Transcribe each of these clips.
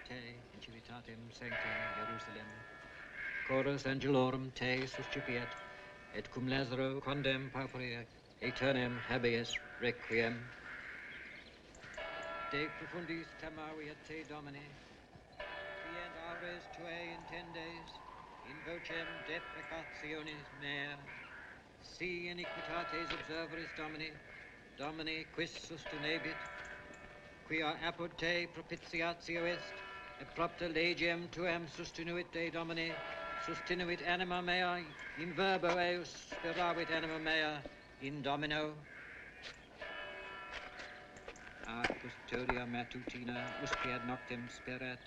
te, in civitatem sanctam Jerusalem. Chorus angelorum te suscipiat, et cum Lazaro quondam pauperia aeternam habeas requiem. De profundis clamavi te Domine, quient aures tuae intendes, in vocem deprecationis mea, si iniquitates observeris Domini, Domini quis sustinebit, quia apud te propitiatio est, et propter legem tuam sustinuit de Domini, sustinuit anima mea, in verbo eus spiravit anima mea, in Domino. A custodia matutina usque ad noctem sperat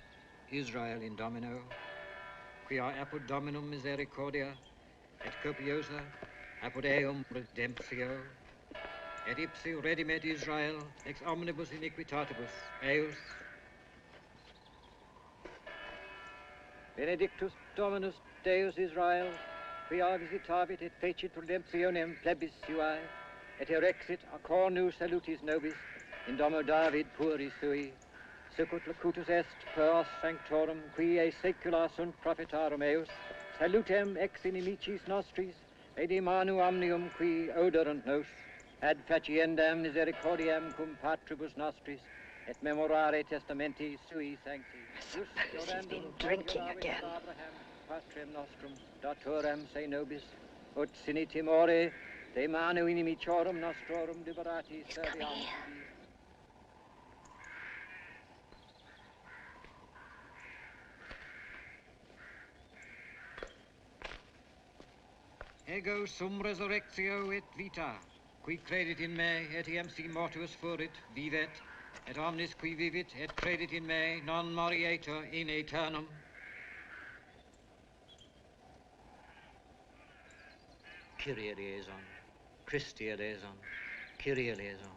Israel in Domino, quia apud Dominum misericordia, et copiosa apud eum redemptio, et ipsi redimet Israel ex omnibus iniquitatibus eus. Benedictus Dominus Deus Israel, quia visitavit et fecit redemptionem plebis suae, et erexit a cornu salutis nobis in domo David pueri sui, sicut locutus est per os sanctorum qui e saecula sunt prophetarum eus, salutem ex inimicis nostris, et in manu omnium qui oderunt nos, ad faciendam misericordiam cum patribus nostris, et memorare testamenti sui sancti. Suppose he's been drinking again. Abraham, patrem nostrum, datorem se nobis, ut sine timore, de manu inimiciorum nostrorum liberati serviam. Ego sum resurrectio et vita, qui credit in me, etiam si mortuus furit, vivet, et omnis qui vivit et credit in me, non morietur in aeternum. Kyrie eleison, Christi eleison, Kyrie eleison.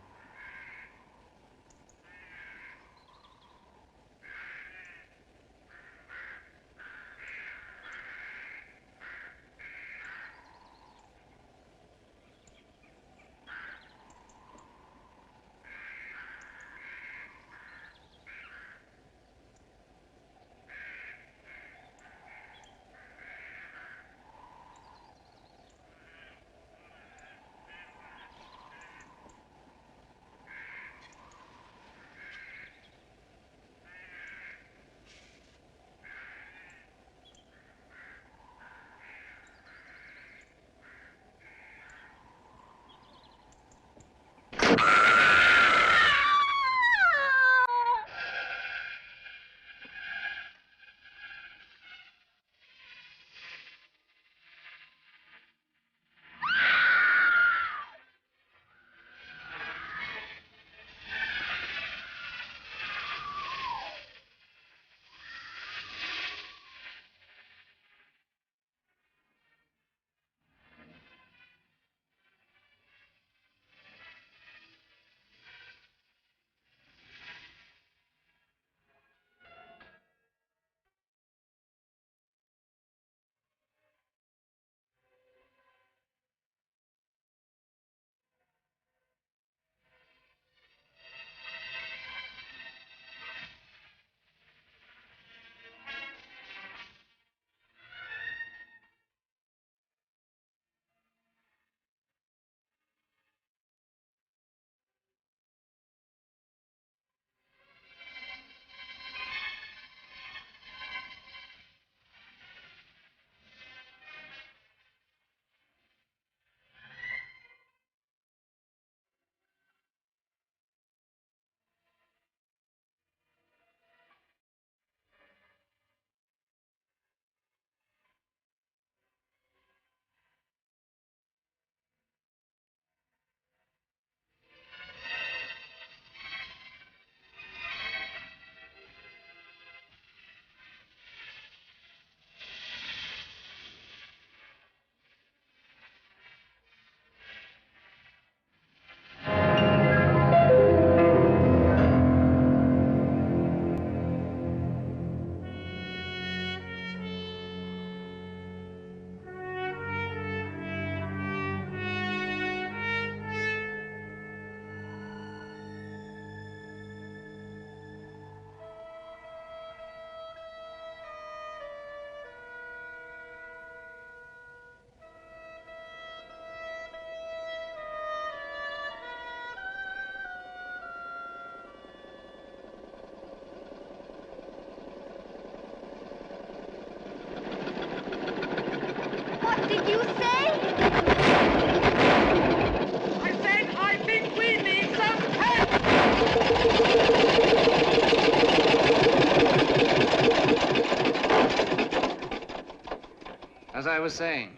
was saying,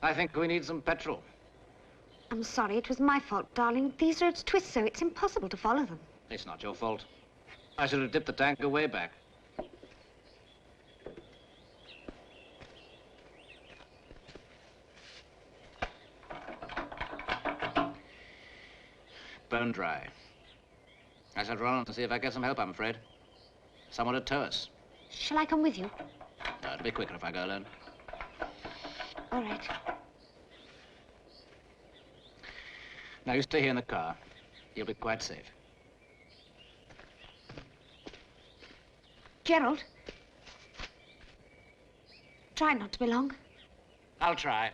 I think we need some petrol. I'm sorry, it was my fault, darling. These roads twist so it's impossible to follow them. It's not your fault. I should have dipped the tanker way back. Bone dry. I shall run on to see if I get some help, I'm afraid. Someone to tow us. Shall I come with you? No, it'll be quicker if I go alone. All right. Now, you stay here in the car. You'll be quite safe. Gerald. Try not to be long. I'll try.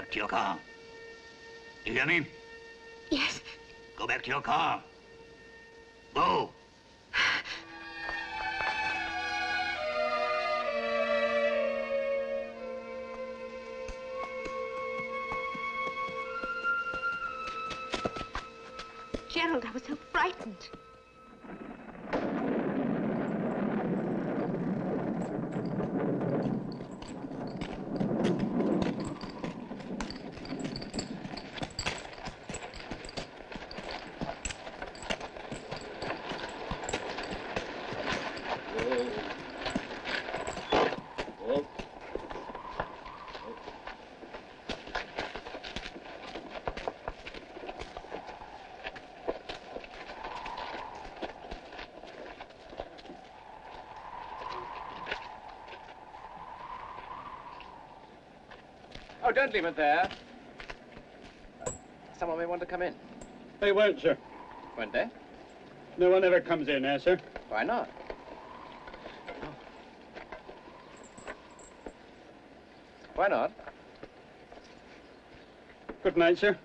back to your car. You hear me? Yes. Go back to your car. Go. Gerald, I was so frightened. Oh, don't leave it there. Someone may want to come in. They won't, sir. Won't they? No one ever comes in here, sir. Why not? Why not? Good night, sir.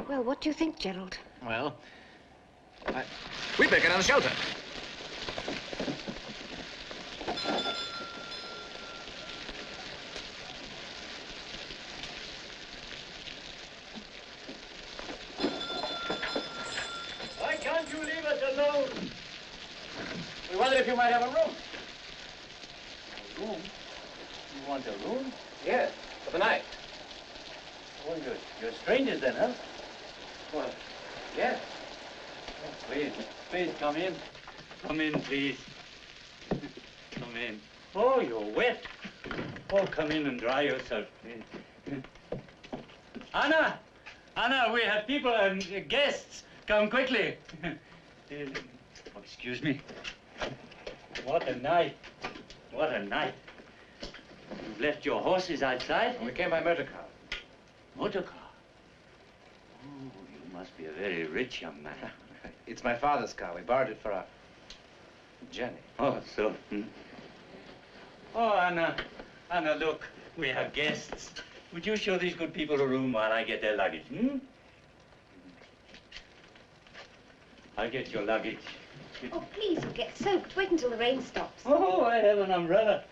Well, what do you think, Gerald? Well, we'd better get out of the shelter. Why can't you leave us alone? We wondered if you might have a room. A room? You want a room? Yes, for the night. Oh, you're strangers then, huh? Well, yes. Please, please come in. Come in, please. Come in. Oh, you're wet. Oh, come in and dry yourself, please. Anna! Anna, we have people and guests. Come quickly. Oh, excuse me. What a night. What a night. You've left your horses outside? We came by motor car. Motor car? Oh, you must be a very rich young man. It's my father's car. We borrowed it for our journey. Oh, so. Oh, Anna. Anna, look. We have guests. Would you show these good people a room while I get their luggage, hmm? I'll get your luggage. Oh, please, you'll get soaked. Wait until the rain stops. Oh, I have an umbrella.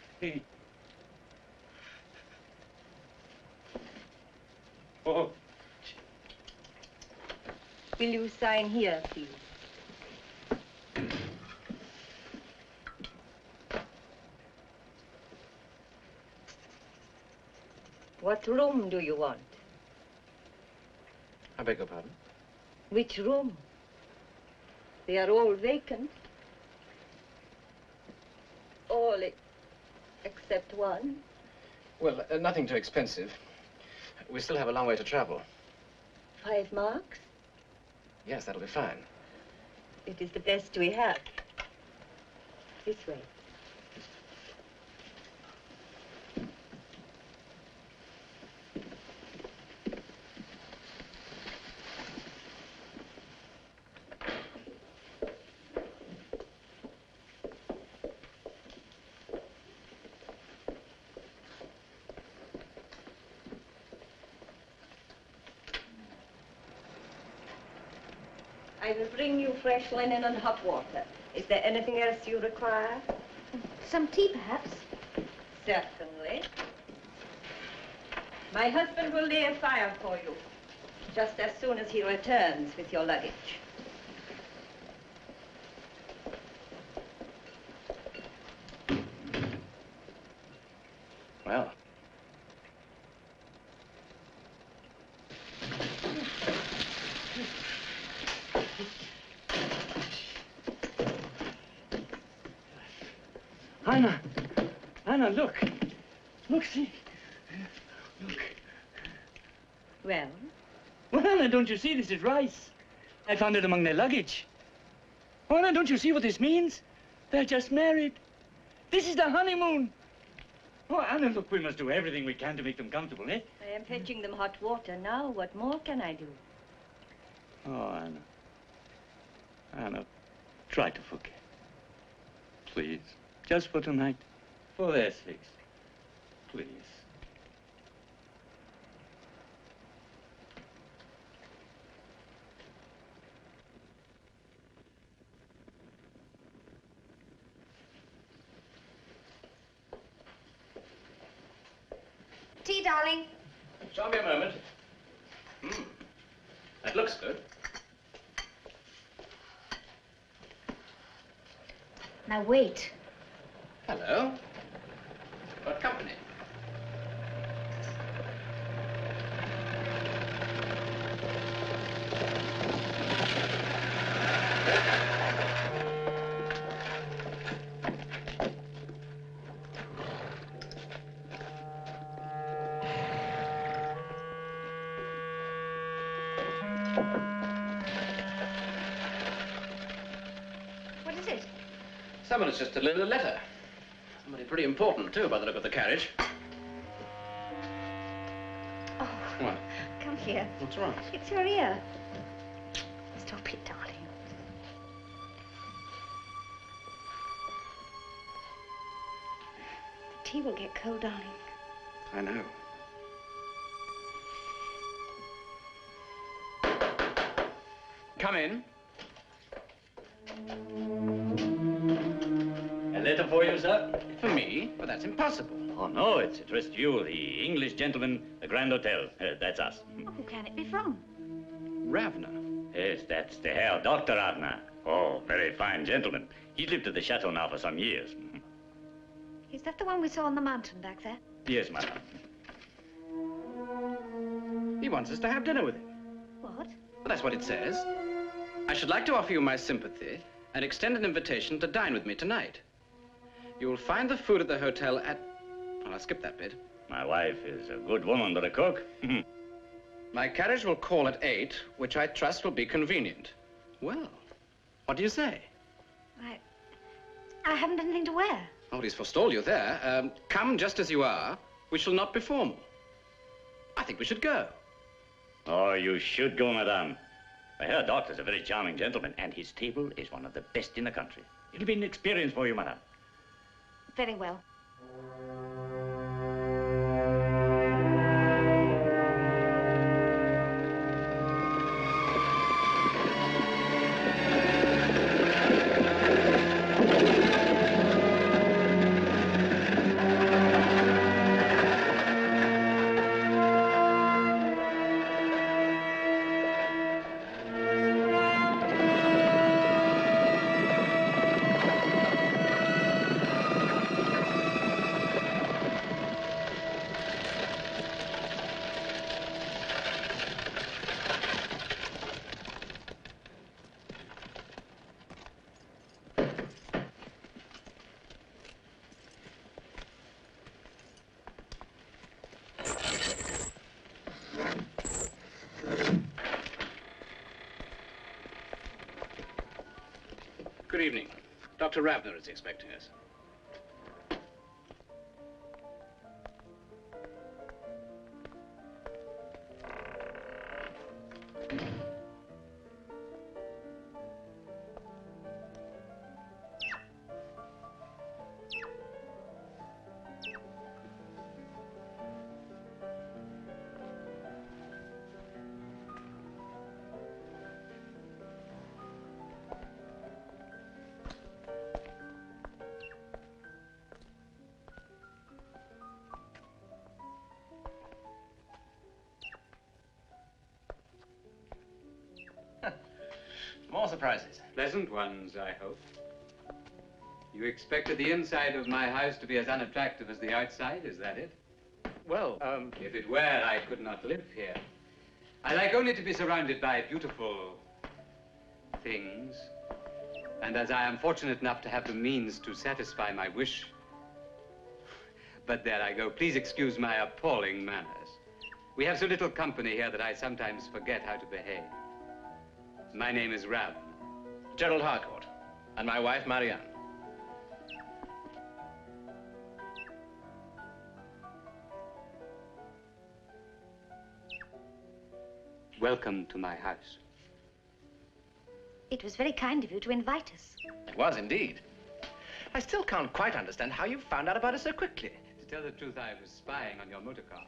Oh. Will you sign here, please? What room do you want? I beg your pardon? Which room? They are all vacant. All except one. Well, nothing too expensive. We still have a long way to travel. 5 marks? Yes, that'll be fine. It is the best we have. This way. I will bring you fresh linen and hot water. Is there anything else you require? Some tea, perhaps? Certainly. My husband will lay a fire for you, just as soon as he returns with your luggage. Well. Anna! Anna, look! Look, see! Look. Well? Well, Anna, don't you see? This is rice. I found it among their luggage. Oh, Anna, don't you see what this means? They're just married. This is the honeymoon. Oh, Anna, look, we must do everything we can to make them comfortable, eh? I am fetching them hot water now. What more can I do? Oh, Anna. Anna, try to forget. Please. Just for tonight. For their sakes. Please. Tea, darling. Show me a moment. That looks good. Now, wait. Hello. Got company. What is it? Someone has just delivered a letter. Somebody pretty important, too, by the look of the carriage. Oh, What? come here. What's wrong? It's your ear. Stop it, darling. The tea will get cold, darling. I know. Come in. A letter for you, sir? For me? But that's impossible. Oh, no, it's addressed to you, the English gentleman, the Grand Hotel. That's us. Oh, who can it be from? Ravna. Yes, that's the Herr Dr. Ravna. Oh, very fine gentleman. He's lived at the chateau now for some years. Is that the one we saw on the mountain back there? Yes, madam. He wants us to have dinner with him. What? Well, that's what it says. I should like to offer you my sympathy and extend an invitation to dine with me tonight. You will find the food at the hotel at... Well, I'll skip that bit. My wife is a good woman, but a cook. My carriage will call at 8, which I trust will be convenient. Well, what do you say? I haven't anything to wear. Nobody's forestalled you there. Come just as you are. We shall not be formal. I think we should go. Oh, you should go, madame. I hear Doctor's a very charming gentleman, and his table is one of the best in the country. It'll be an experience for you, madame. Very well. Good evening. Dr. Ravner is expecting us. More surprises. Pleasant ones, I hope. You expected the inside of my house to be as unattractive as the outside, is that it? Well, If it were, I could not live here. I like only to be surrounded by beautiful things. And as I am fortunate enough to have the means to satisfy my wish. But there I go. Please excuse my appalling manners. We have so little company here that I sometimes forget how to behave. My name is Rav. Gerald Harcourt, and my wife, Marianne. Welcome to my house. It was very kind of you to invite us. It was indeed. I still can't quite understand how you found out about us so quickly. To tell the truth, I was spying on your motor car.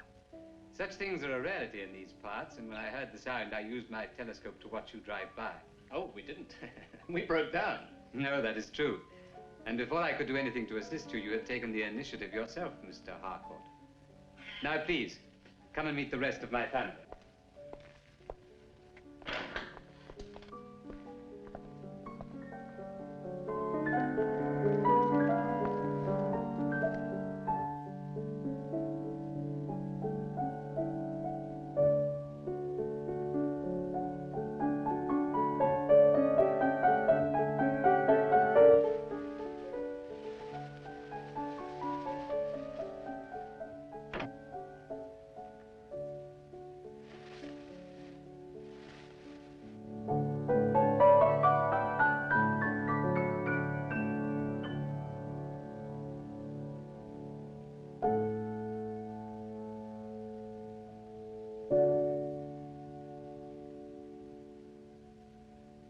Such things are a rarity in these parts, and when I heard the sound, I used my telescope to watch you drive by. Oh, we didn't. We broke down. No, that is true. And before I could do anything to assist you, you had taken the initiative yourself, Mr. Harcourt. Now, please, come and meet the rest of my family.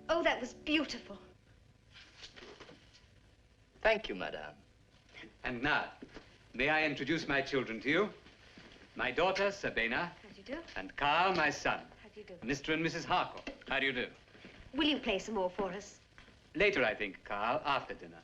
Oh, that was beautiful. Thank you, madame. And now, may I introduce my children to you? My daughter, Sabina. How do you do? And Carl, my son. How do you do? Mr. and Mrs. Harcourt. How do you do? Will you play some more for us? Later, I think, Carl, after dinner.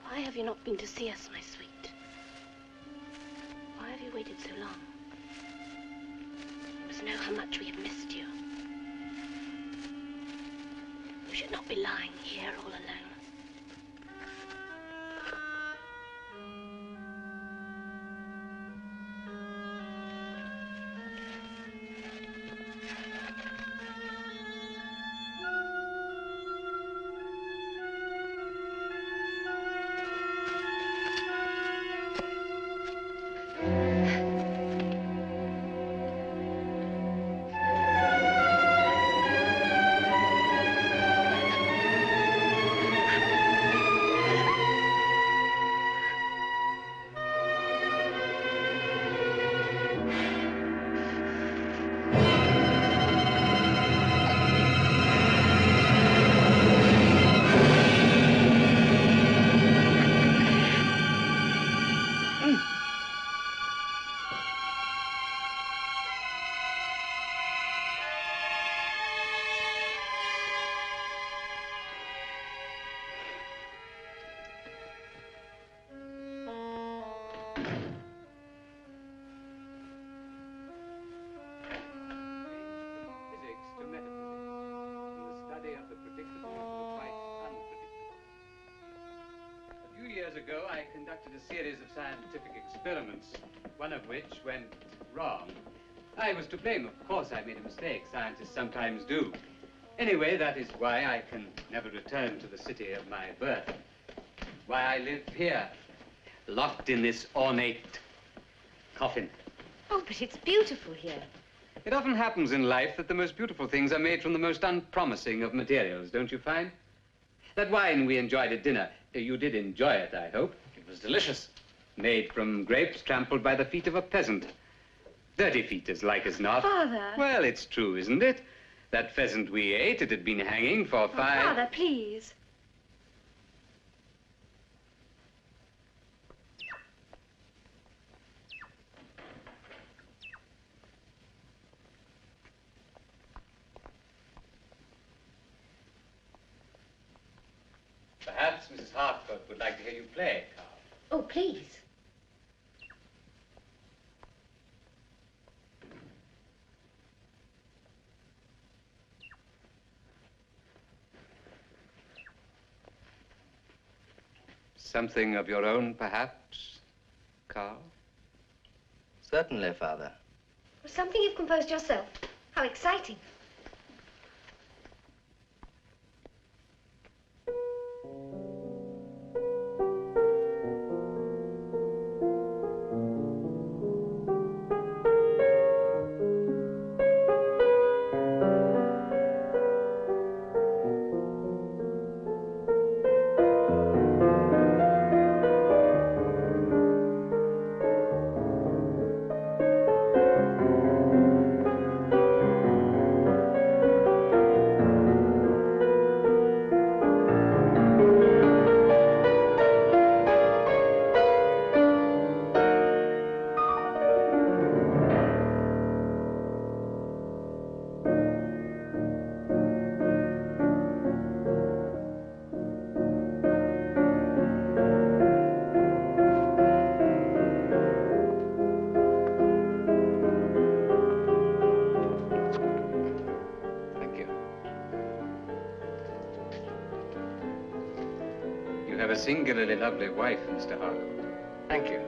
Why have you not been to see us, my sweet? Why have you waited so long? You must know how much we have missed you. You should not be lying here all alone. years ago, I conducted a series of scientific experiments, one of which went wrong. I was to blame, of course. I made a mistake. Scientists sometimes do. Anyway, that is why I can never return to the city of my birth. Why I live here, locked in this ornate coffin. Oh, but it's beautiful here. It often happens in life that the most beautiful things are made from the most unpromising of materials, don't you find? That wine we enjoyed at dinner, you did enjoy it, I hope. It was delicious. Made from grapes trampled by the feet of a peasant. Dirty feet, as like as not. Father. Well, it's true, isn't it? That pheasant we ate, it had been hanging for 5... Father, please. Perhaps Mrs. Hartford would like to hear you play, Carl. Oh, please. Something of your own, perhaps, Carl? Certainly, Father. Well, something you've composed yourself. How exciting. You have a singularly lovely wife, Mr. Harcourt. Thank you.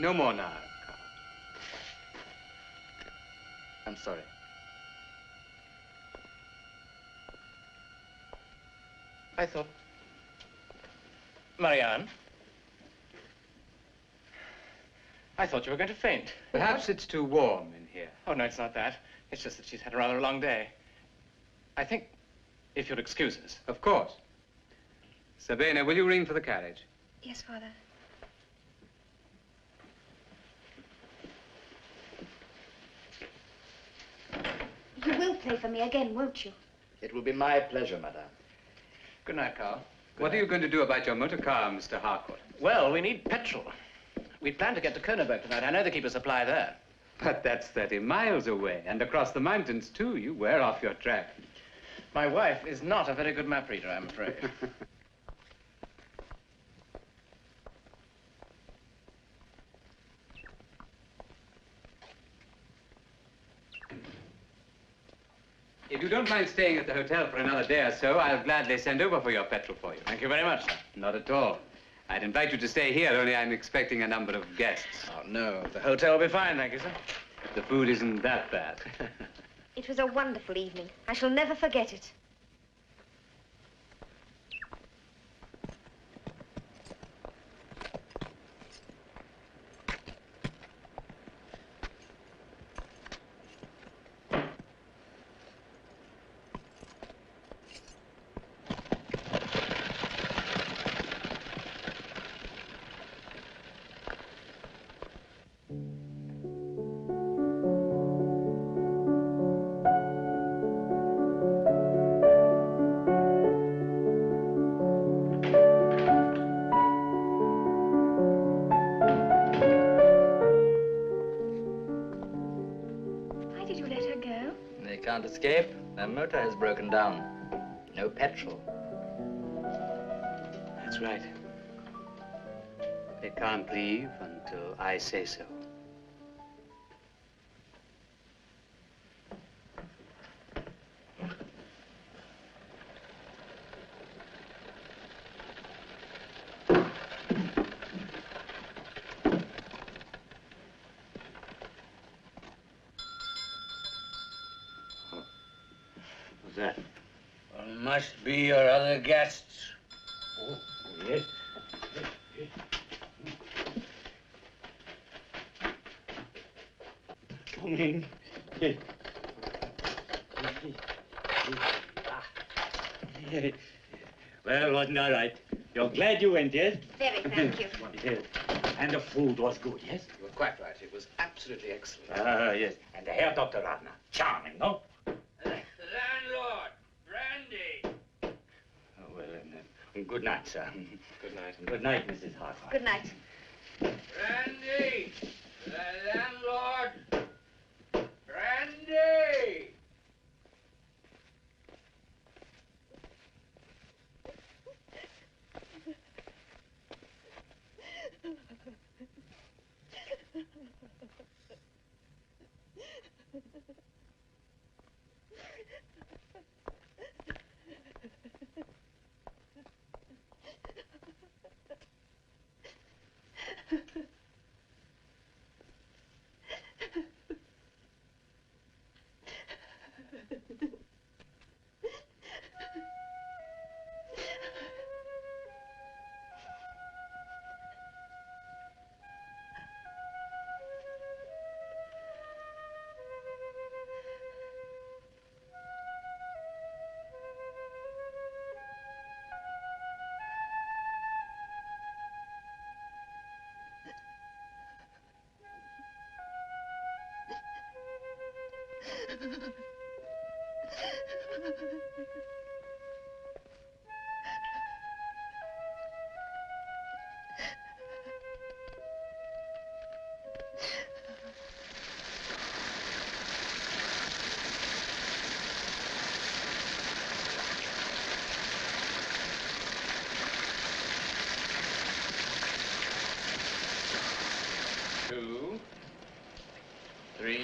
No more now, Carl. I'm sorry. I thought... Marianne? I thought you were going to faint. Perhaps it's too warm in here. Oh, no, it's not that. It's just that she's had a rather long day. I think, if you'll excuse us. Of course. Sabina, will you ring for the carriage? Yes, Father. You will play for me again, won't you? It will be my pleasure, madame. Good night, Carl. What are you going to do about your motor car, Mr. Harcourt? Well, we need petrol. We plan to get to Königberg tonight. I know they keep a supply there. But that's 30 miles away, and across the mountains, too. You wear off your track. My wife is not a very good map reader, I'm afraid. If you don't mind staying at the hotel for another day or so, I'll gladly send over for your petrol for you. Thank you very much, sir. Not at all. I'd invite you to stay here, only I'm expecting a number of guests. Oh, no. The hotel will be fine, thank you, sir. The food isn't that bad. It was a wonderful evening. I shall never forget it. Can't escape. Their motor has broken down. No petrol. That's right. They can't leave until I say so. That must be your other guests. Oh, yes. Come in. Well, wasn't I right? You're glad you went, yes? Very, thank you. Yes. And the food was good, yes? You were quite right. It was absolutely excellent. Yes. And the Herr Dr. Radner, charming, no? Landlord, brandy. Oh, well, good night, sir. Good night. Good night, Mrs. Harcourt. Good night. Brandy, the landlord. Brandy.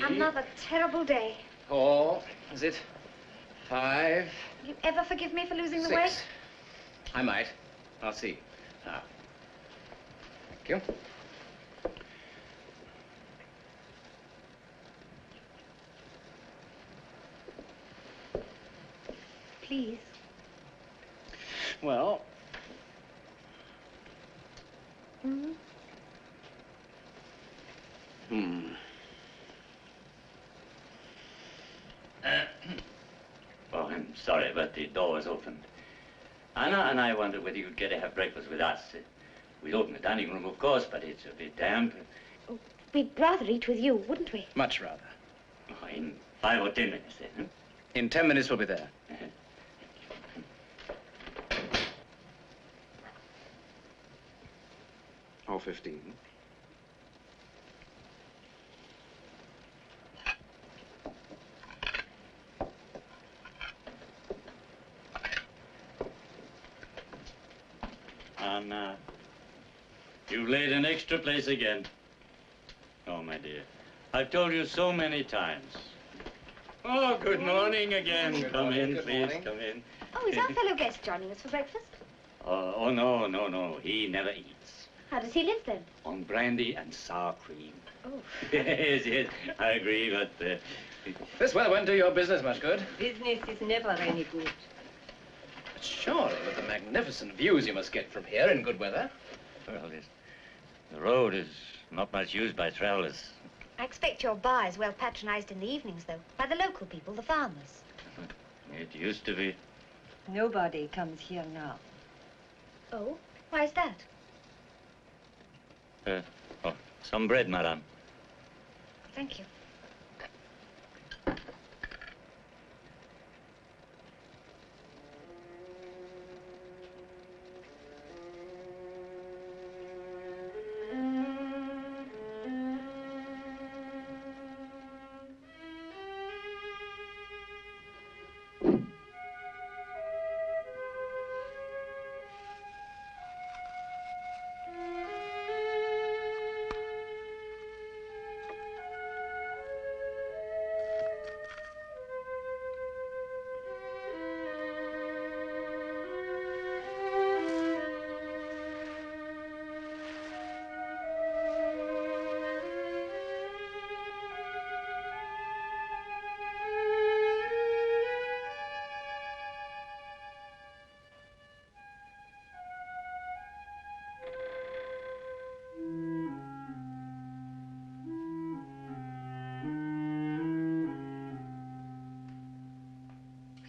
Another terrible day. 4, is it? 5. Will you ever forgive me for losing the 6. way? I might. I'll see. Now. Thank you. please. Well, Hmm? Oh, I'm sorry, but the door was opened. Anna and I wondered whether you'd care to have breakfast with us. We'd open the dining room, of course, but it's a bit damp. We'd rather eat with you, wouldn't we? much rather. Oh, in 5 or 10 minutes, then. Huh? In 10 minutes, we'll be there. Or 15. Anna, you've laid an extra place again. Oh, my dear, I've told you so many times. Oh, good morning again. Good Come morning, in, good please, morning. come in. Oh, is our fellow guest joining us for breakfast? Oh, no. He never eats. How does he live then? On brandy and sour cream. Oh. Yes, I agree, but... This weather won't do your business much good. Business is never any good. But surely, with the magnificent views you must get from here in good weather. Well, the road is not much used by travelers. I expect your bar is well patronized in the evenings, though, by the local people, the farmers. It used to be. Nobody comes here now. Oh? Why is that? Oh, some bread, madame. Thank you.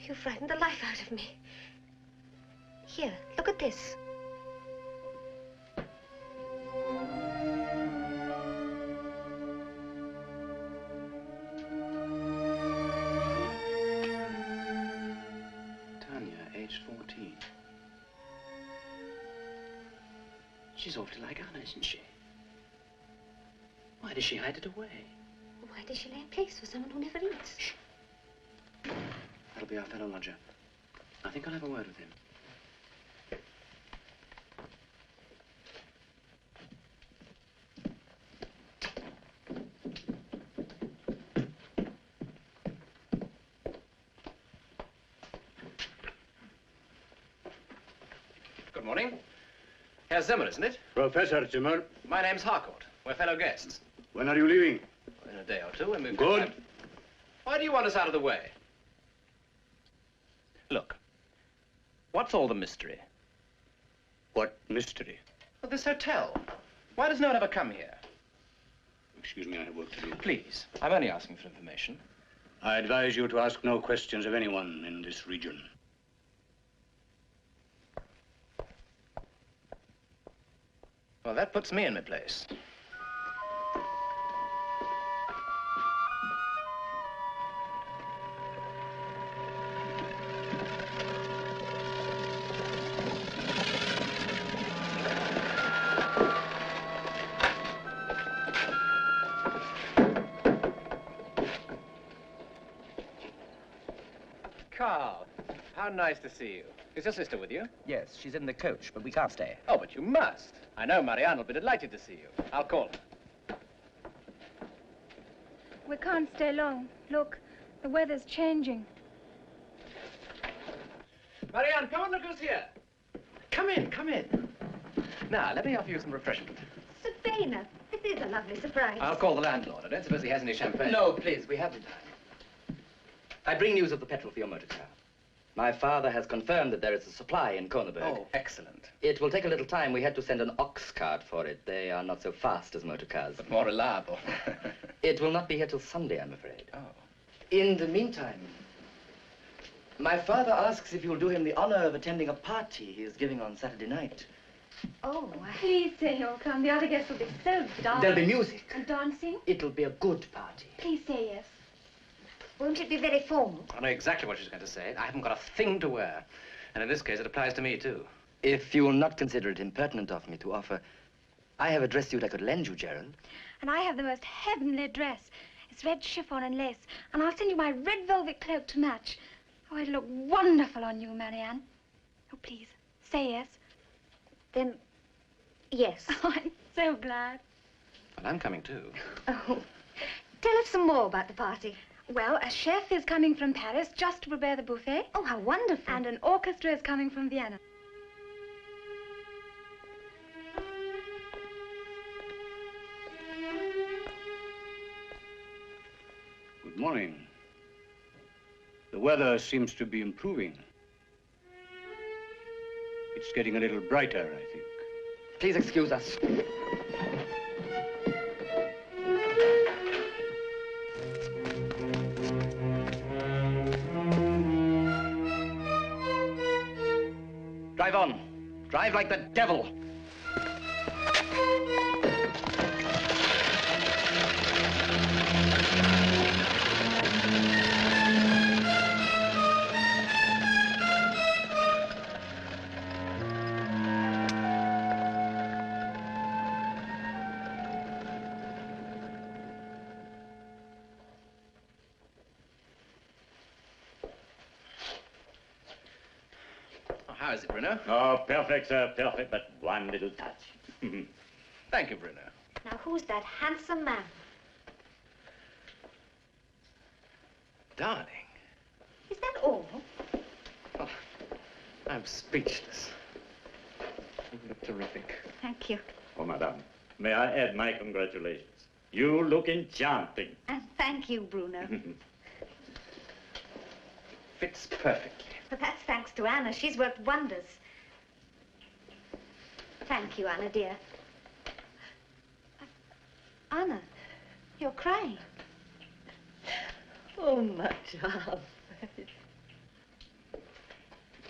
You frightened the life out of me. Here, look at this. Tanya, age 14. She's awfully like Anna, isn't she? Why does she hide it away? Why does she lay a place for someone who never eats? Shh. That'll be our fellow lodger. I think I'll have a word with him. Good morning. Herr Zimmer, isn't it? Professor Zimmer. My name's Harcourt. We're fellow guests. When are you leaving? In a day or two, when we've... Good. Why do you want us out of the way? Look, what's all the mystery? What mystery? Well, this hotel. Why does no one ever come here? Excuse me, I have work to do. Please, I'm only asking for information. I advise you to ask no questions of anyone in this region. Well, that puts me in my place. Carl, how nice to see you. Is your sister with you? Yes, she's in the coach, but we can't stay. Oh, but you must. I know Marianne will be delighted to see you. I'll call her. We can't stay long. Look, the weather's changing. Marianne, come on, look who's here. Come in, come in. Now, let me offer you some refreshment. Sabina, this is a lovely surprise. I'll call the landlord. I don't suppose he has any champagne. No, please, we haven't time. I bring news of the petrol for your motor car. My father has confirmed that there is a supply in Kronenberg. Oh, excellent. It will take a little time. We had to send an ox cart for it. They are not so fast as motor cars. But more reliable. It will not be here till Sunday, I'm afraid. Oh. In the meantime, my father asks if you'll do him the honor of attending a party he is giving on Saturday night. Oh, please say he'll come. The other guests will be so dull. There'll be music. And dancing? It'll be a good party. Please say yes. Won't it be very formal? I know exactly what she's going to say. I haven't got a thing to wear. And in this case, it applies to me, too. If you will not consider it impertinent of me to offer, I have a dress suit I could lend you, Gerald. And I have the most heavenly dress. It's red chiffon and lace. And I'll send you my red velvet cloak to match. Oh, it'll look wonderful on you, Marianne. Oh, please, say yes. Then, yes. Oh, I'm so glad. And I'm coming, too. Oh, tell us some more about the party. Well, a chef is coming from Paris just to prepare the buffet. Oh, how wonderful. And an orchestra is coming from Vienna. Good morning. The weather seems to be improving. It's getting a little brighter, I think. Please excuse us. Drive on. Drive like the devil. How is it, Bruno? Oh, perfect, sir, perfect, but one little touch. Thank you, Bruno. Now, who's that handsome man? Darling. Is that all? Oh, I'm speechless. You look terrific. Thank you. Oh, madame, may I add my congratulations? You look enchanting. And thank you, Bruno. Fits perfectly. But that's thanks to Anna. She's worked wonders. Thank you, Anna, dear. Anna, you're crying. Oh, my child.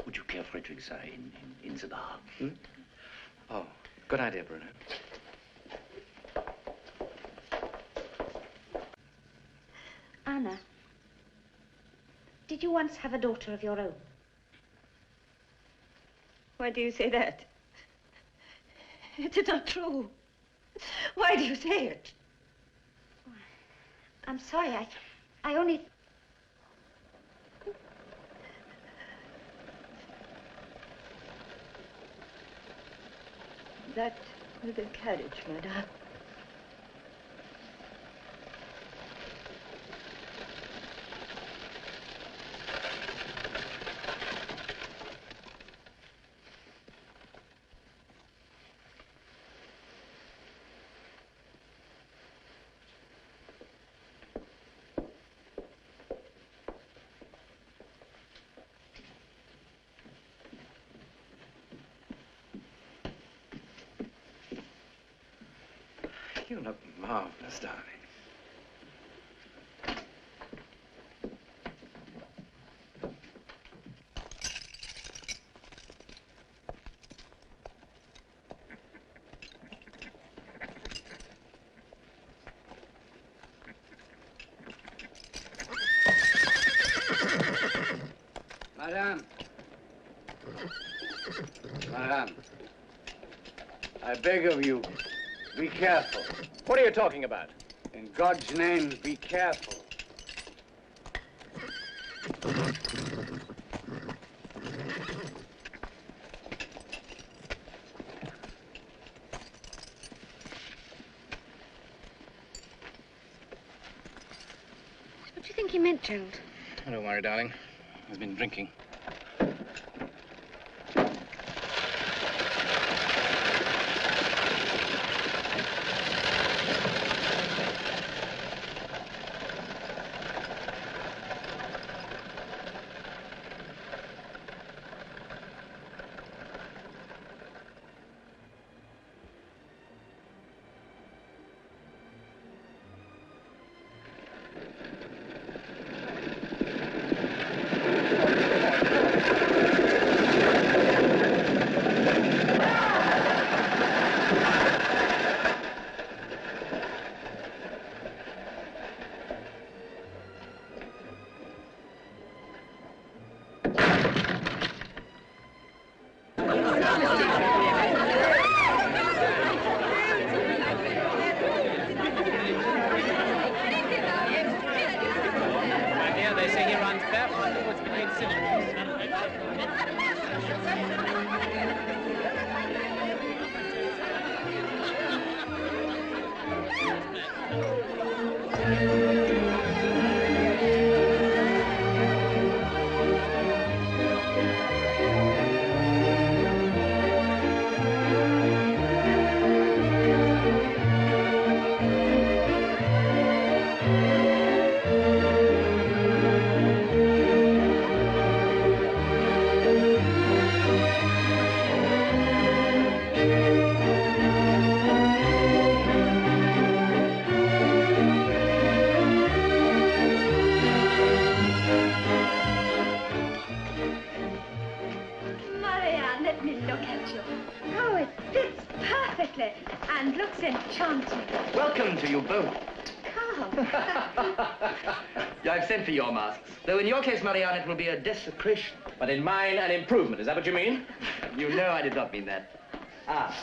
Would you care for a drink, sir, in the bar? Hmm? Oh, good idea, Bruno. Anna, did you once have a daughter of your own? Why do you say that? It's not true. Why do you say it? I'm sorry, I only... That little carriage, madame. You look marvelous, darling. Madame. Madame. I beg of you, be careful. What are you talking about? In God's name, be careful. What do you think he meant, Gerald? Oh, don't worry, darling. He's been drinking. My dear, they say he runs barefoot in the woods between cylinders. Marianne, let me look at you. Oh, it fits perfectly and looks enchanting. Welcome to you both. Come. I've sent for your masks. Though in your case, Marianne, it will be a desecration. But in mine, an improvement. Is that what you mean? You know I did not mean that. Ah.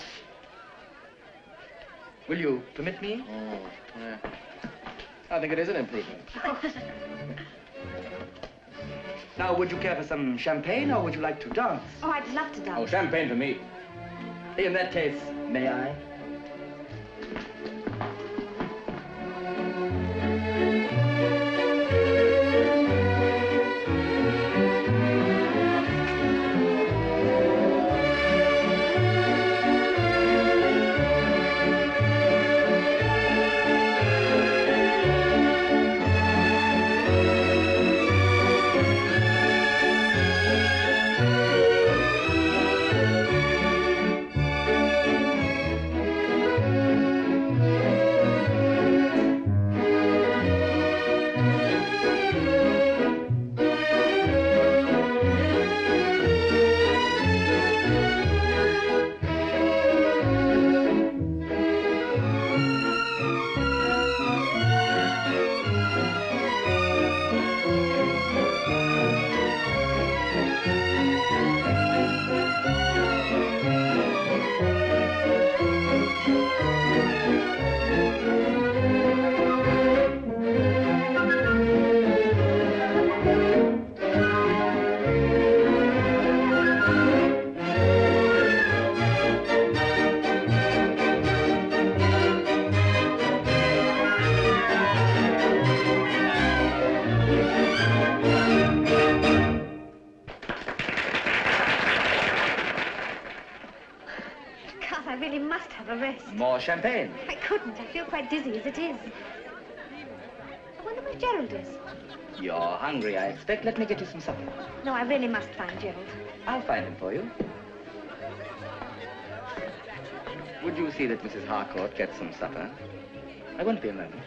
Will you permit me? Oh, yeah. I think it is an improvement. Now, would you care for some champagne, or would you like to dance? Oh, I'd love to dance. Oh, champagne for me. In that case, may I? I really must have a rest. More champagne. I couldn't. I feel quite dizzy as it is. I wonder where Gerald is. You're hungry, I expect. Let me get you some supper. No, I really must find Gerald. I'll find him for you. Would you see that Mrs. Harcourt gets some supper? I won't be a moment.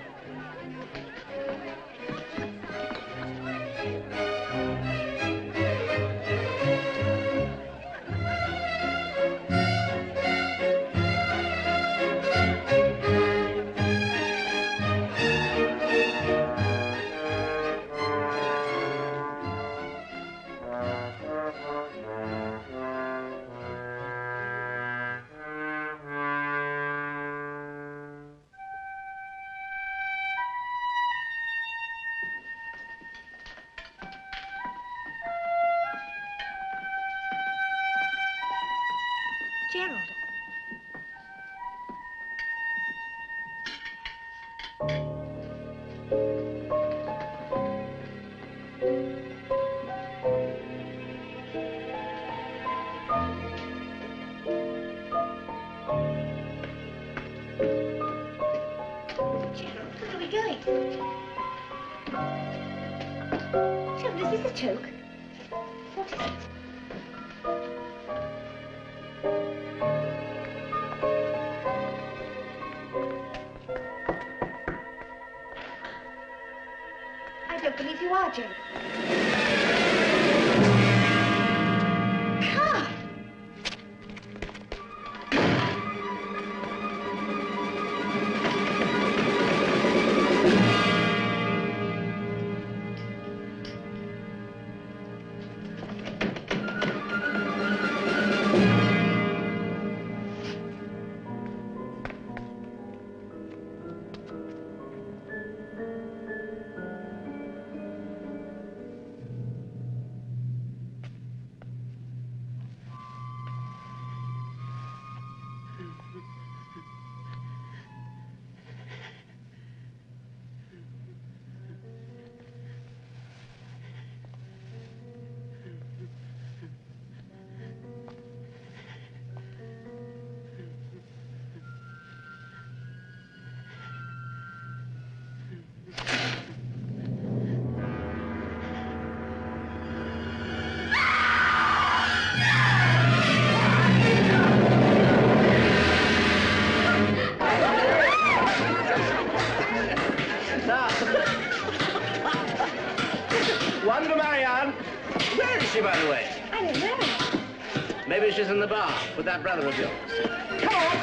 Gerald. Gerald, where are we going? Gerald, is this a joke? What is it? I don't believe you are, Gerald. Come! bar with that brother of yours. Come on!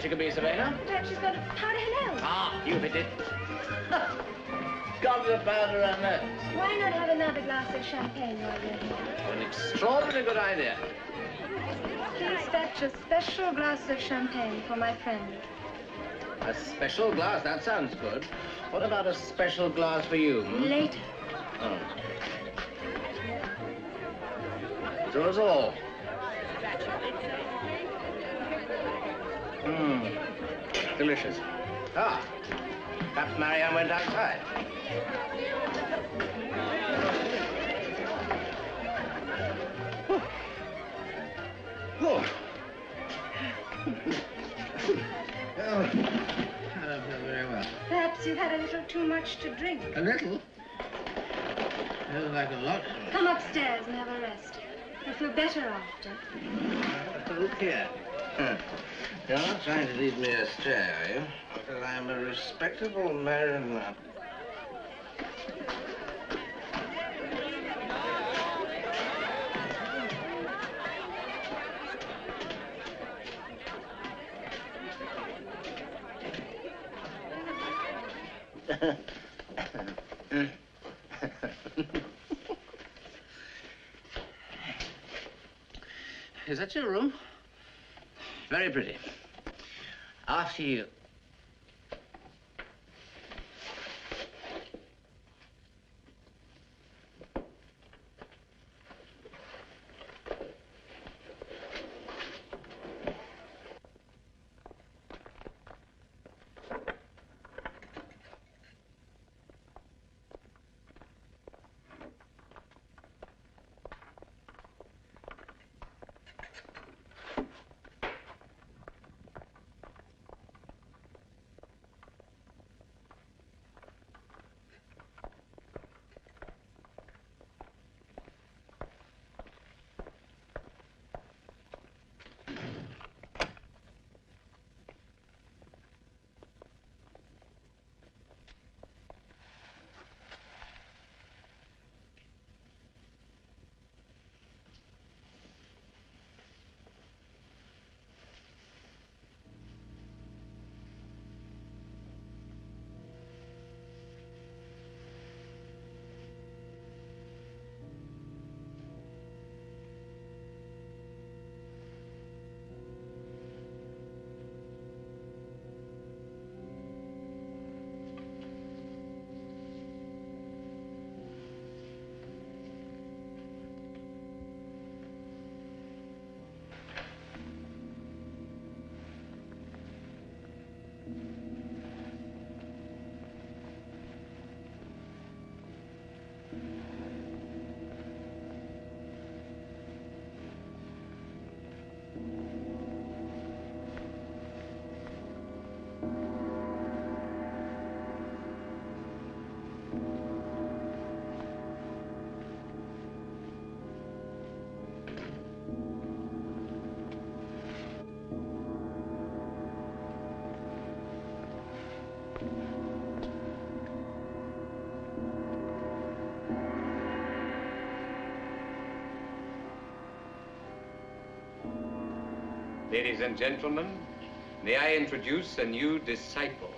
She could be, Serena. Perhaps she's got a powder her nose. Ah, you hit it. Got the powder her nose. Why not have another glass of champagne while you're here? Oh, an extraordinarily good idea. Please fetch a special glass of champagne for my friend. A special glass? That sounds good. What about a special glass for you? Later. Oh. To us all. Delicious. Ah, perhaps Marianne went outside. Oh. I don't feel very well. Perhaps you've had a little too much to drink. A little? Feels like a lot. Come upstairs and have a rest. You'll feel better after. Look here. You're not trying to lead me astray, are you? Because I'm a respectable married man. Is that your room? Very pretty. After you. Ladies and gentlemen, may I introduce a new disciple.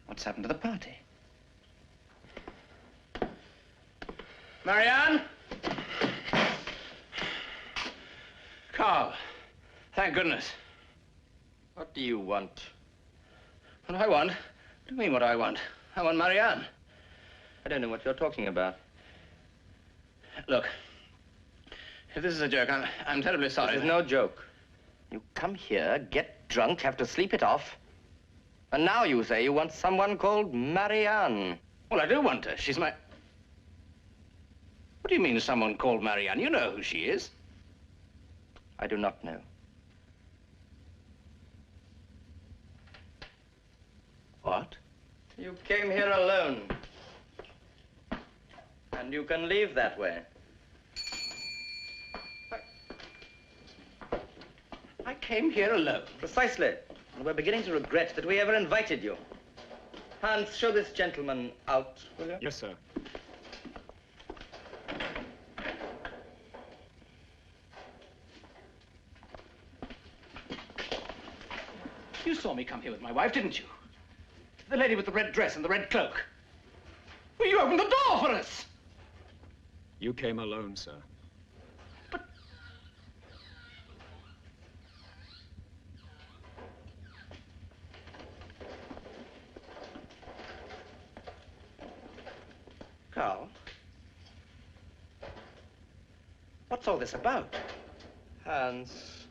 What's happened to the party? Marianne? Carl, thank goodness. What do you want? What do I want? What do you mean what I want? I want Marianne. I don't know what you're talking about. Look, if this is a joke, I'm terribly sorry. This is no joke. You come here, get drunk, have to sleep it off, and now you say you want someone called Marianne. Well, I do want her. She's my... What do you mean, someone called Marianne? You know who she is. I do not know. What? You came here alone. And you can leave that way. I came here alone. Precisely. And we're beginning to regret that we ever invited you. Hans, show this gentleman out, will you? Yes, sir. You saw me come here with my wife, didn't you? The lady with the red dress and the red cloak. Well, you opened the door for us. You came alone, sir. Carl, what's all this about? Hans.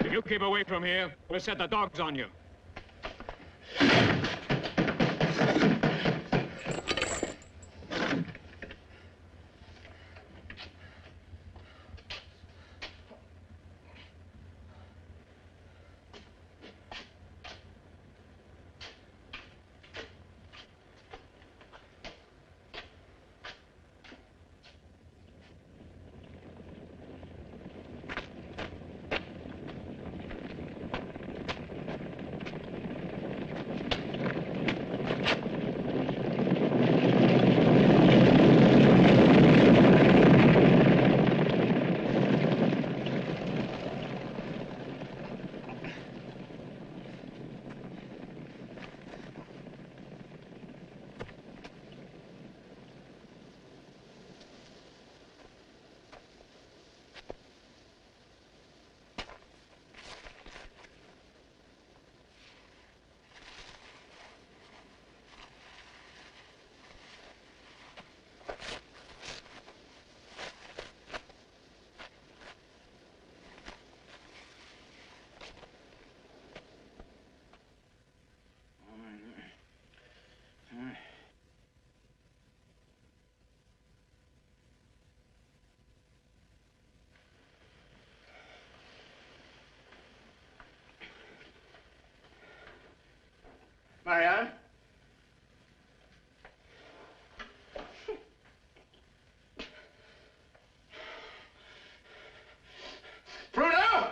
If you keep away from here, we'll set the dogs on you. Marianne? Bruno!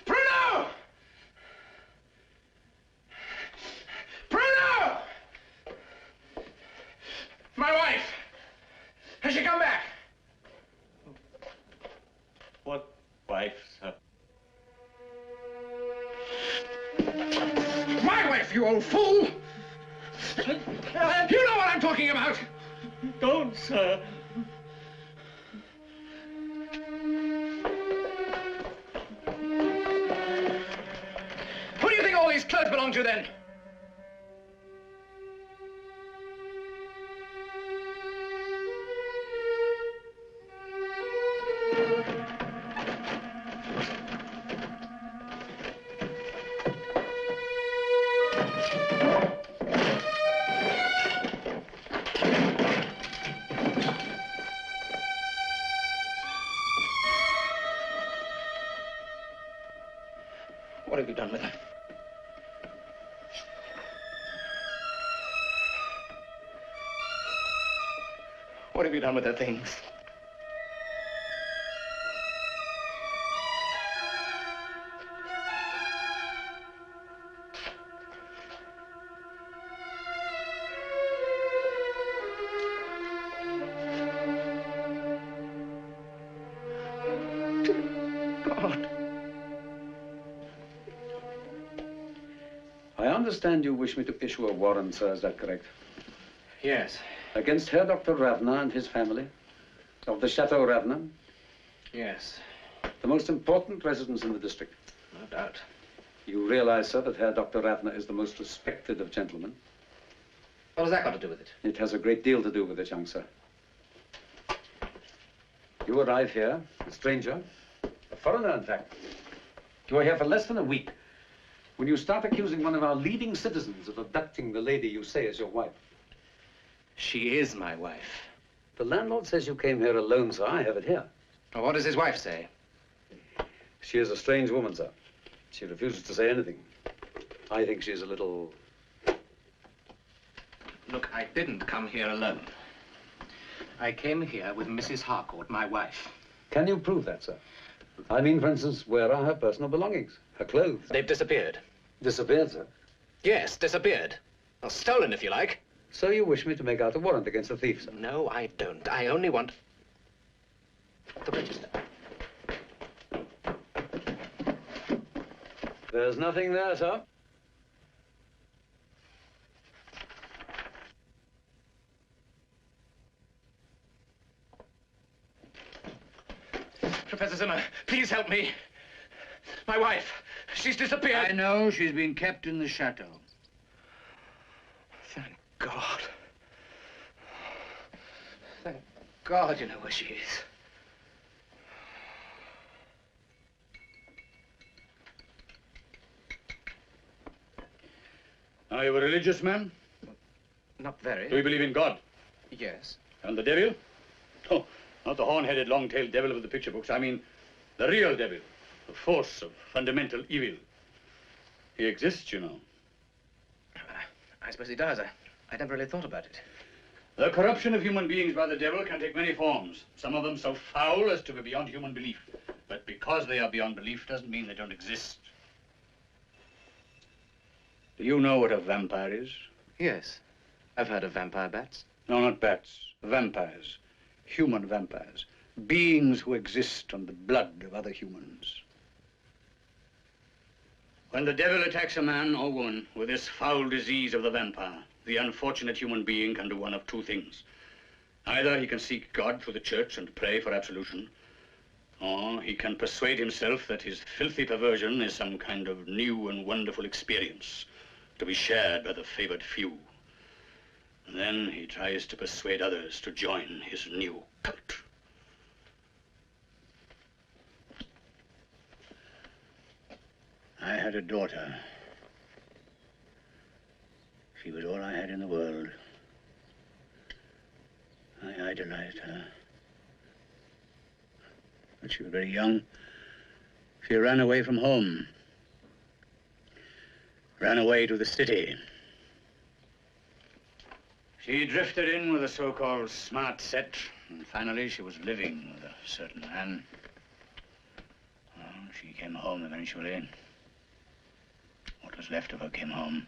Bruno! Bruno! My wife! Has she come back? What wife, sir? My wife, you old fool! You know what I'm talking about! Don't, sir. Who do you think all these clothes belong to, then? What have you done with them? What have you done with their things? God. I understand you wish me to issue a warrant, sir. Is that correct? Yes. Against Herr Dr. Ravna and his family of the Chateau Ravna, Yes. the most important residence in the district. No doubt. You realize, sir, that Herr Dr. Ravna is the most respected of gentlemen. What has that got to do with it? It has a great deal to do with it, young sir. You arrive here, a stranger, a foreigner, in fact. You are here for less than a week. When you start accusing one of our leading citizens of abducting the lady you say is your wife. She is my wife. The landlord says you came here alone, sir. I have it here. Well, what does his wife say? She is a strange woman, sir. She refuses to say anything. I think she's a little... Look, I didn't come here alone. I came here with Mrs. Harcourt, my wife. Can you prove that, sir? I mean, for instance, where are her personal belongings? Her clothes? They've disappeared. Disappeared, sir? Yes, disappeared. Well, stolen, if you like. So you wish me to make out a warrant against the thief, sir? No, I don't. I only want the register. There's nothing there, sir. Professor Zimmer, please help me. My wife, she's disappeared. I know she's been kept in the chateau. Thank God. Thank God you know where she is. Are you a religious man? Not very. Do you believe in God? Yes. And the devil? Oh, not the horn-headed, long-tailed devil of the picture books. I mean, the real devil, the force of fundamental evil. He exists, you know. I suppose he does. I never really thought about it. The corruption of human beings by the devil can take many forms. Some of them so foul as to be beyond human belief. But because they are beyond belief doesn't mean they don't exist. Do you know what a vampire is? Yes. I've heard of vampire bats. No, not bats. Vampires. Human vampires. Beings who exist on the blood of other humans. When the devil attacks a man or woman with this foul disease of the vampire, the unfortunate human being can do one of two things. Either he can seek God through the church and pray for absolution, or he can persuade himself that his filthy perversion is some kind of new and wonderful experience to be shared by the favored few. And then he tries to persuade others to join his new cult. I had a daughter. She was all I had in the world. I idolized her. But she was very young. She ran away from home. Ran away to the city. She drifted in with a so-called smart set, and finally she was living with a certain man. Well, she came home eventually. What was left of her came home.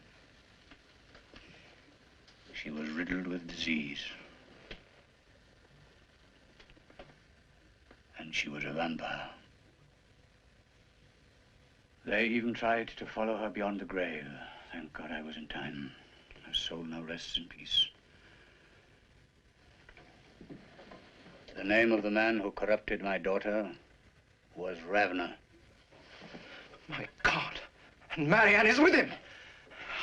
She was riddled with disease. And she was a vampire. They even tried to follow her beyond the grave. Thank God I was in time. Her soul now rests in peace. The name of the man who corrupted my daughter was Ravner. My God! And Marianne is with him!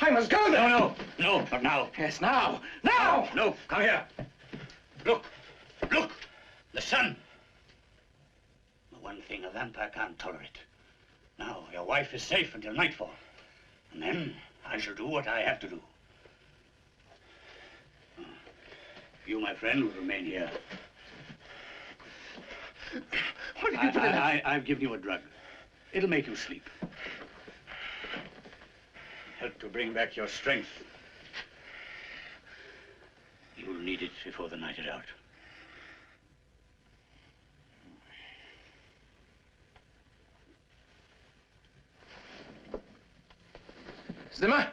I must go there! No, not now. Yes, now! Now! No, come here. Look! The sun! The one thing a vampire can't tolerate. Now, your wife is safe until nightfall. And then I shall do what I have to do. You, my friend, will remain here. What did you do? I've given you a drug. It'll make you sleep. Help to bring back your strength. You'll need it before the night is out. Zimmer?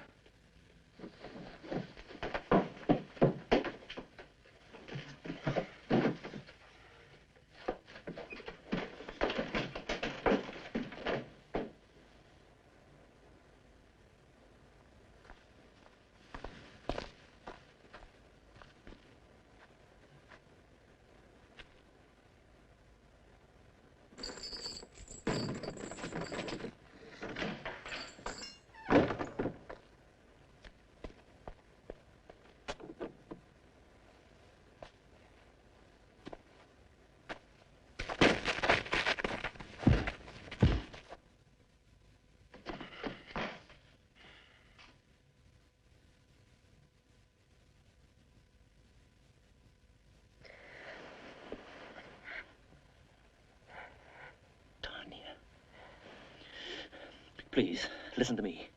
Please, listen to me.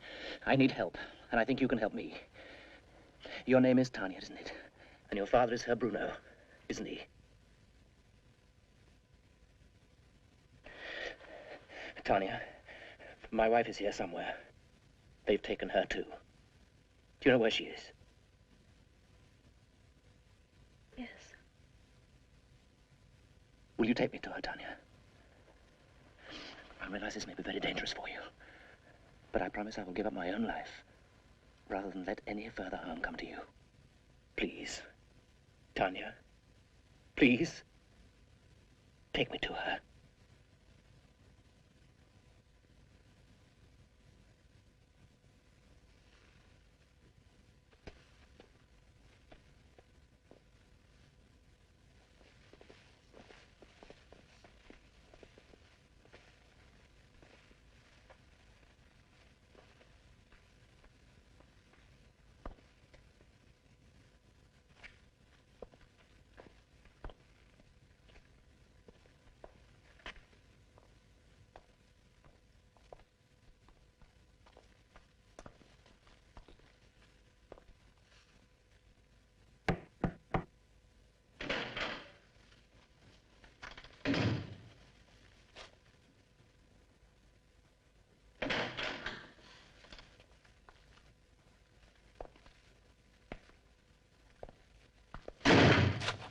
I need help, and I think you can help me. Your name is Tanya, isn't it? And your father is Herr Bruno, isn't he? Tanya, my wife is here somewhere. They've taken her too. Do you know where she is? Yes. Will you take me to her, Tanya? I realize this may be very dangerous for you, but I promise I will give up my own life rather than let any further harm come to you. Please, Tanya, please, take me to her.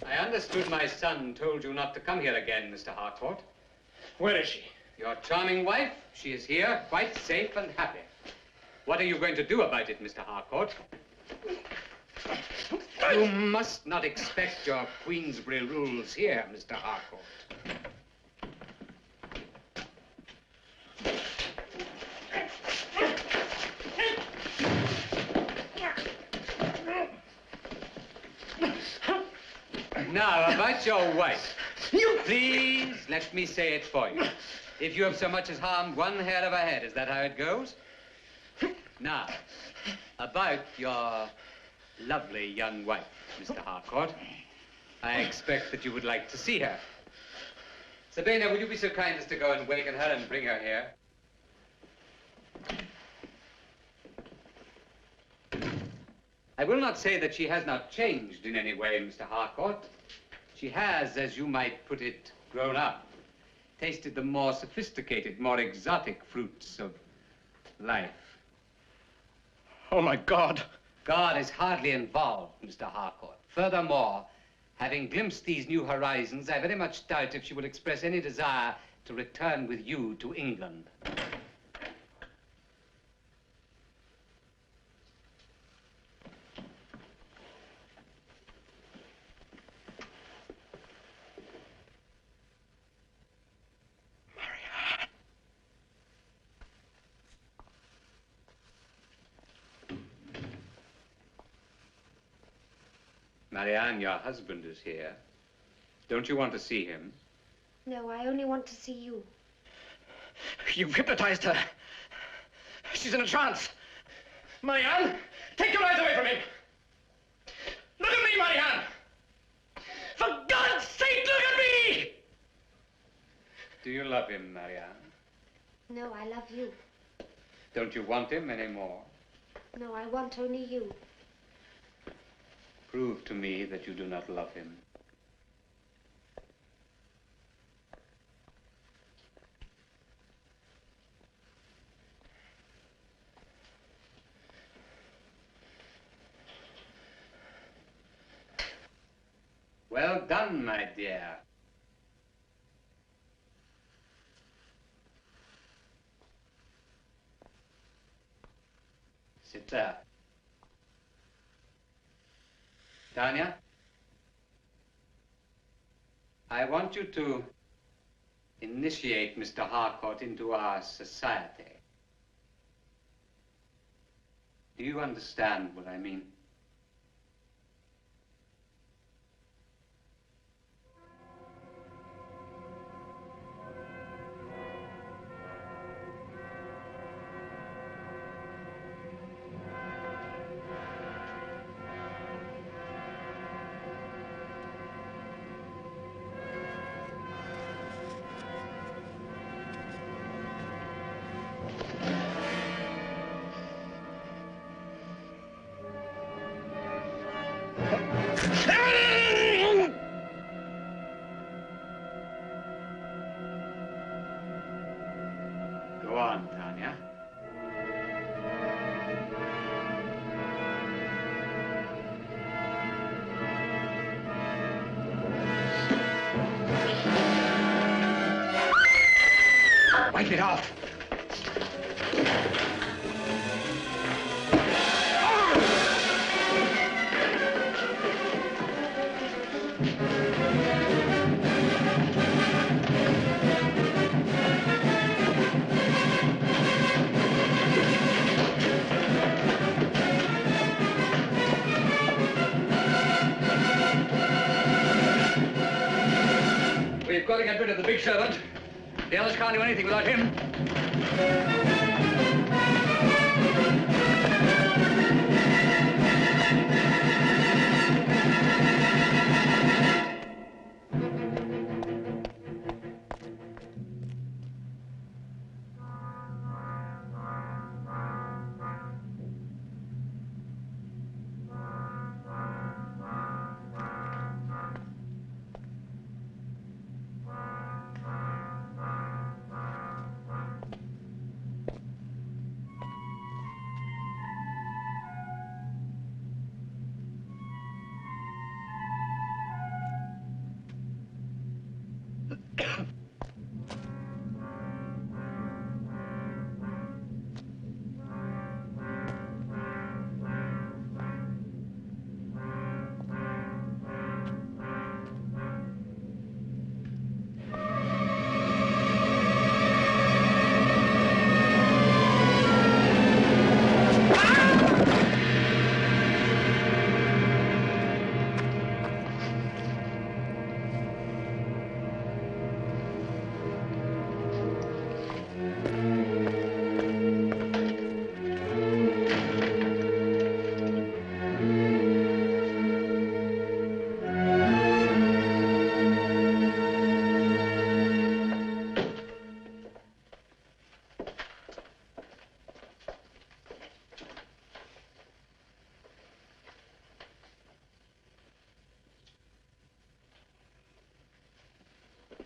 I understood my son told you not to come here again, Mr. Harcourt. Where is she? Your charming wife. She is here, quite safe and happy. What are you going to do about it, Mr. Harcourt? You must not expect your Queensbury rules here, Mr. Harcourt. Now, about your wife. Please, let me say it for you. If you have so much as harmed one hair of her head, is that how it goes? Now, about your lovely young wife, Mr. Harcourt. I expect that you would like to see her. Sabina, would you be so kind as to go and waken her and bring her here? I will not say that she has not changed in any way, Mr. Harcourt. She has, as you might put it, grown up, tasted the more sophisticated, more exotic fruits of life. Oh, my God. God is hardly involved, Mr. Harcourt. Furthermore, having glimpsed these new horizons, I very much doubt if she will express any desire to return with you to England. Marianne, your husband is here. Don't you want to see him? No, I only want to see you. You've hypnotized her. She's in a trance. Marianne, take your eyes away from him. Look at me, Marianne. For God's sake, look at me! Do you love him, Marianne? No, I love you. Don't you want him anymore? No, I want only you. Prove to me that you do not love him. Well done, my dear. Sit there. Tanya, I want you to initiate Mr. Harcourt into our society. Do you understand what I mean? Go on, Tanya. Wipe it off. We've got to get rid of the big servant. The others can't do anything without him.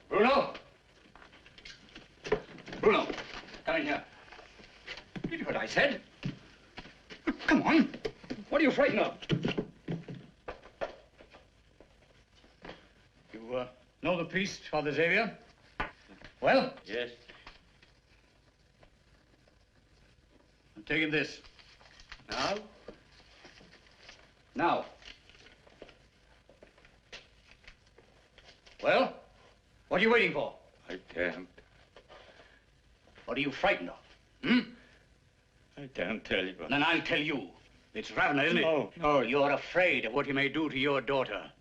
Bruno! Bruno, come in here. Did you hear what I said? Come on. What are you frightened of? You know the priest, Father Xavier? Well? Yes. I'm taking this. Now? Now. Well? What are you waiting for? I can't. What are you frightened of? Hmm? I can't tell you. Then I'll tell you. It's Ravna, isn't it? No. No, you're afraid of what he may do to your daughter.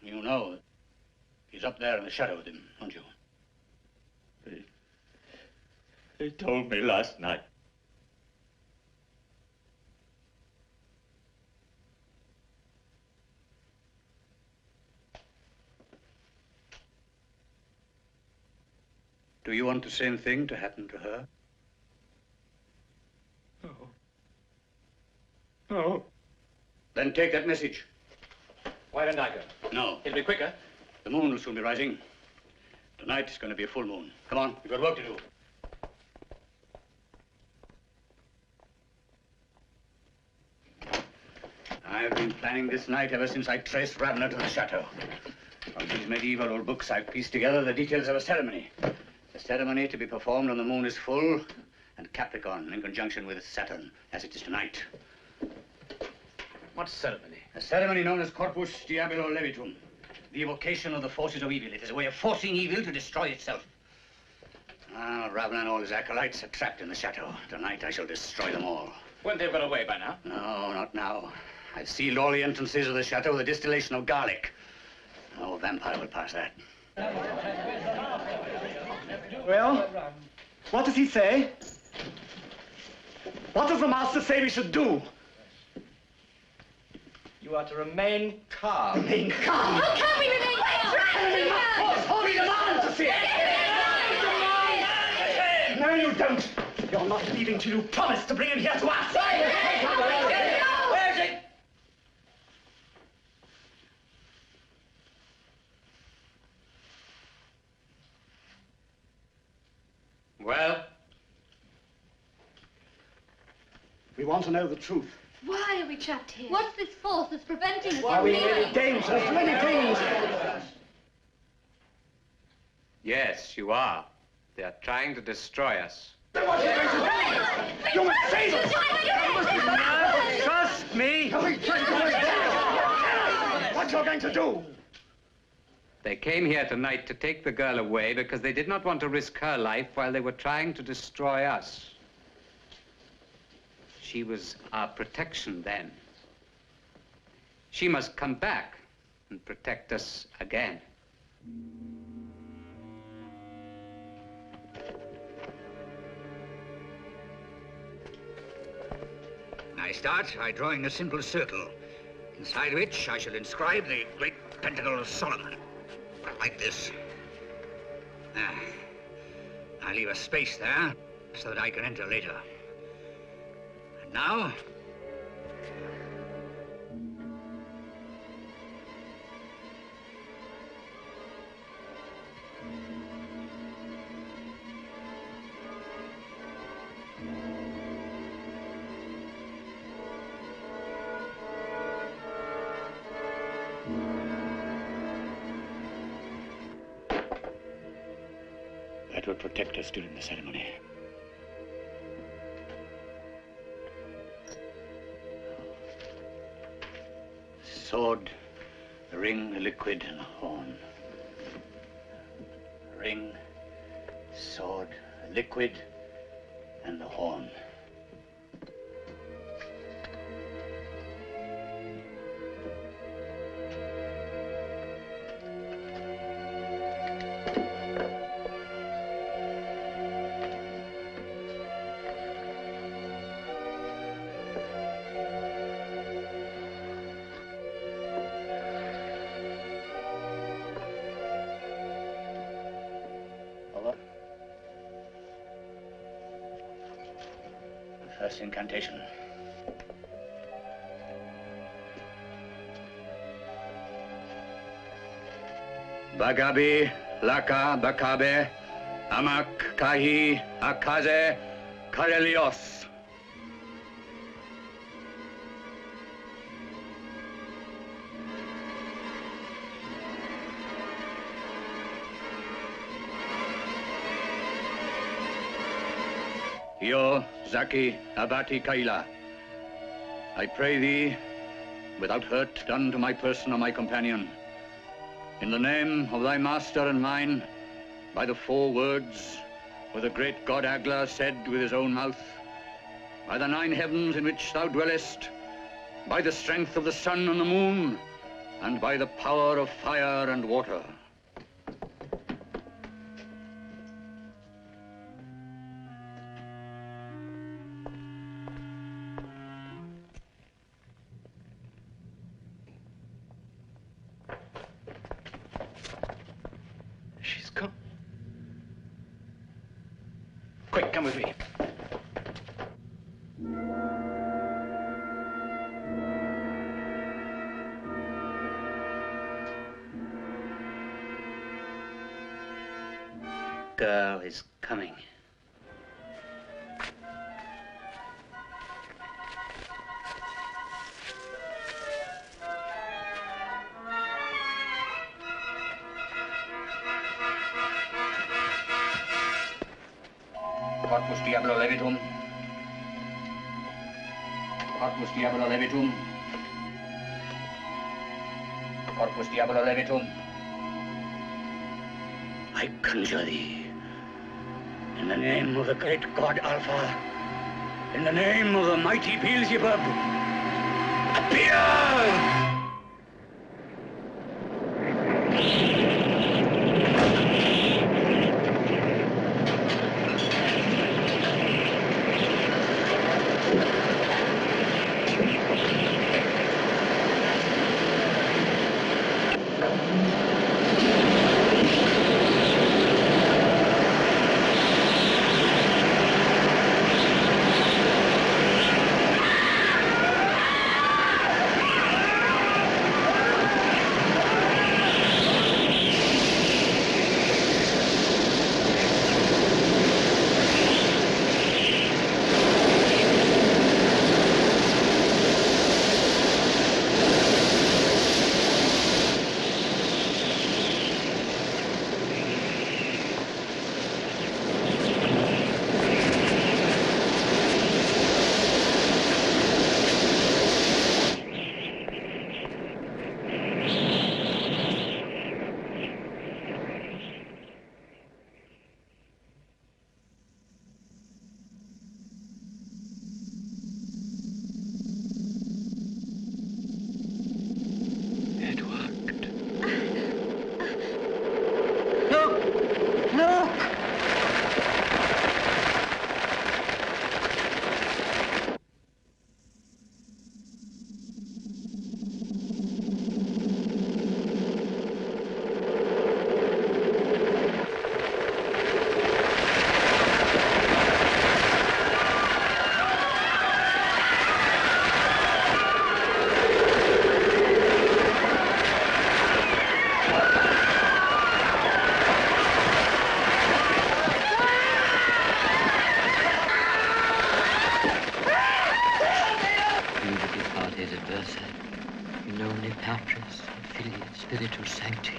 You know, he's up there in the shadow with him, don't you? He told me last night. Do you want the same thing to happen to her? No. No. Then take that message. Why don't I go? No. It'll be quicker. The moon will soon be rising. Tonight is going to be a full moon. Come on, we've got work to do. I've been planning this night ever since I traced Ravna to the chateau. From these medieval old books, I've pieced together the details of a ceremony. A ceremony to be performed when the moon is full and Capricorn in conjunction with Saturn, as it is tonight. What ceremony? A ceremony known as Corpus Diabolo Levitum. The evocation of the forces of evil. It is a way of forcing evil to destroy itself. Ah, Ravna and all his acolytes are trapped in the chateau. Tonight I shall destroy them all. Wouldn't they have got away by now? No, not now. I've sealed all the entrances of the chateau with a distillation of garlic. No vampire will pass that. Well, what does he say? What does the master say we should do? You are to remain calm. Remain calm? How can we remain calm? Of course, hold me demand to see it. No, you don't. You're not leaving till you promise to bring him here to us. Where's it? Well? We want to know the truth. Why are we trapped here? What's this force that's preventing us Are from we in leaving? any danger? Many things. Yes, you are. They are trying to destroy us. Then what are you going to do? You must save us! Trust me! What you're going to do? They came here tonight to take the girl away because they did not want to risk her life while they were trying to destroy us. She was our protection then. She must come back and protect us again. I start by drawing a simple circle, inside which I shall inscribe the great pentacle of Solomon. Like this. I leave a space there so that I can enter later. And now, that will protect us during the ceremony. Sword, the ring, the liquid, and the horn. Ring, sword, the liquid, and the horn. First incantation. Bagabi, Laka, Bakabe, Amak, Kahi, Akaze, Karelios. Yo, Zaki, Abati, Kaila, I pray thee, without hurt done to my person or my companion, in the name of thy master and mine, by the 4 words, with the great god Agla said with his own mouth, by the 9 heavens in which thou dwellest, by the strength of the sun and the moon, and by the power of fire and water. She's gone. Quick, come with me. Girl is coming. Corpus Diabolo Levitum. Corpus Diabolo Levitum. Corpus Diabolo Levitum. I conjure thee, in the name of the great god Alpha, in the name of the mighty Beelzebub, appear! Patris, Filii, Spiritus Sancti.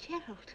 Gerald.